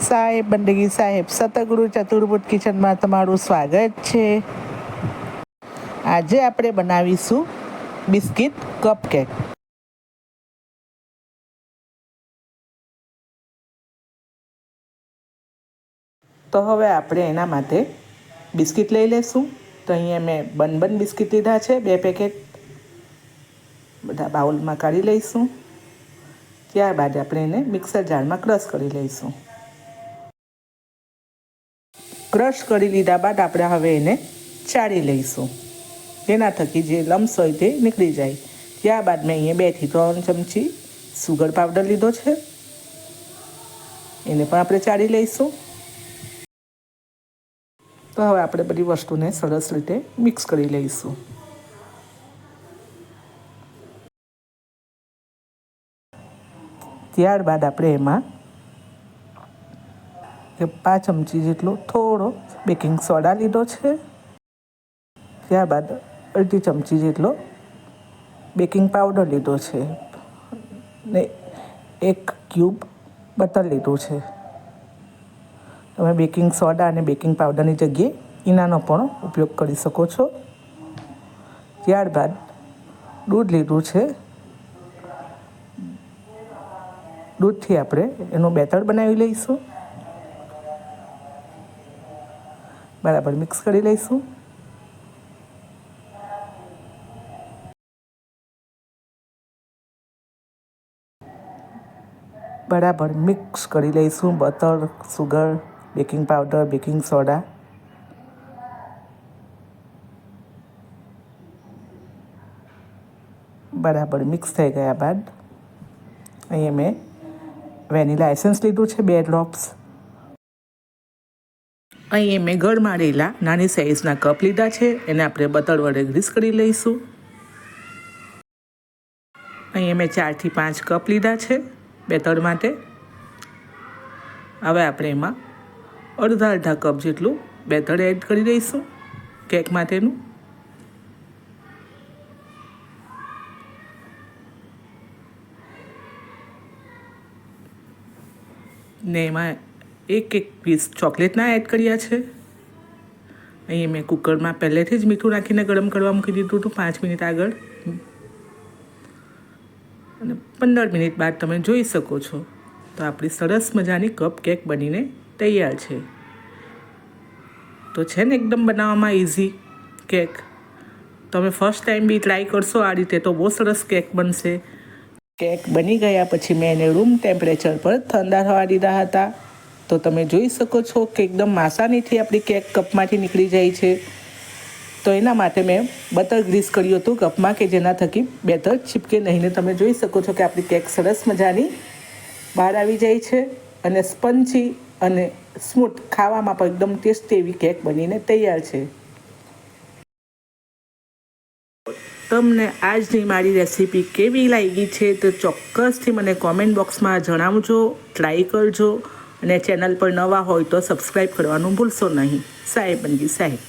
સાહેબ બંદગી સાહેબ સતગુરુ ચતુર્ભુજ કિચનમાં તમારું સ્વાગત છે। આજે આપણે બનાવીશું બિસ્કિટ કપકેક। તો હવે આપણે એના માટે બિસ્કિટ લઈ લઈશું। તો અહીંયા મેં બન બિસ્કિટ લીધા છે 2 પેકેટ, બધા બાઉલમાં કાઢી લઈશું। ત્યારબાદ આપણે એને મિક્સર જારમાં ક્રશ કરી લઈશું। ક્રશ કરી લીધા બાદ આપણે હવે એને ચાળી લઈશું, જેના થકી જે લમ્સ હોય તે નીકળી જાય। ત્યારબાદ મેં અહીંયા 2 થી 3 ચમચી સુગર પાવડર લીધો છે, એને પણ આપણે ચાળી લઈશું। તો હવે આપણે બધી વસ્તુને સરસ રીતે મિક્સ કરી લઈશું। ત્યારબાદ આપણે એમાં 5 ચમચી જેટલો થોડો બેકિંગ સોડા લીધો છે। ત્યારબાદ અડધી ચમચી જેટલો બેકિંગ પાવડર લીધો છે ને 1 ક્યુબ બટર લીધું છે। તમે બેકિંગ સોડા અને બેકિંગ પાવડરની જગ્યાએ ઈનાનો પણ ઉપયોગ કરી શકો છો। ત્યારબાદ દૂધ લીધું છે, દૂધથી આપણે એનું બેટર બનાવી લઈશું। બરાબર મિક્સ કરી લઈશું। બરાબર મિક્સ કરી લઈશું butter, sugar, baking powder, baking soda. બરાબર મિક્સ થઈ ગયા બાદ અહીંયા મેં વેનીલા એસેન્સ લીધું છે 2 ડ્રોપ્સ। અહીં મેં ગળમાળેલા નાની સાઇઝના કપ લીધા છે, એને આપણે બટર વડે ગ્રીસ કરી લઈશું। અહીં મેં 4 થી 5 કપ લીધા છે બેટર માટે। હવે આપણે એમાં અડધા કપ જેટલું બેટર એડ કરી દઈશું કેક માટેનું। ને એમાં 1 પીસ ચોકલેટના એડ કર્યા છે। અહીં મેં કુકરમાં પહેલેથી જ મીઠું નાખીને ગરમ કરવા મૂકી દીધું હતું 5 મિનિટ આગળ, અને 15 મિનિટ બાદ તમે જોઈ શકો છો તો આપણી સરસ મજાની કપ કેક બનીને તૈયાર છે। તો છે ને એકદમ બનાવવામાં ઇઝી કેક। તમે ફર્સ્ટ ટાઈમ બી ટ્રાય કરશો આ રીતે તો બહુ સરસ કેક બનશે। કેક બની ગયા પછી મેં એને રૂમ ટેમ્પરેચર પર ઠંડા થવા દીધા હતા। તો તમે જોઈ શકો છો કે એકદમ આસાનીથી આપણી કેક કપમાંથી નીકળી જાય છે। તો એના માટે મેં બટર ગ્રીસ કર્યું હતું કપમાં કે જેના થકી બેટર ચીપકે નહીં, ને તમે જોઈ શકો છો કે આપણી કેક સરસ મજાની બહાર આવી જાય છે અને સ્પંચી અને સ્મૂથ, ખાવામાં પણ એકદમ ટેસ્ટી એવી કેક બનીને તૈયાર છે। તમને આજની મારી રેસીપી કેવી લાગી છે તો ચોક્કસથી મને કોમેન્ટ બોક્સમાં જણાવજો, ટ્રાય કરજો, અને ચેનલ પર નવા હોય તો સબસ્ક્રાઈબ કરવાનું ભૂલશો નહીં। સાહેબ બંદગી સાહેબ।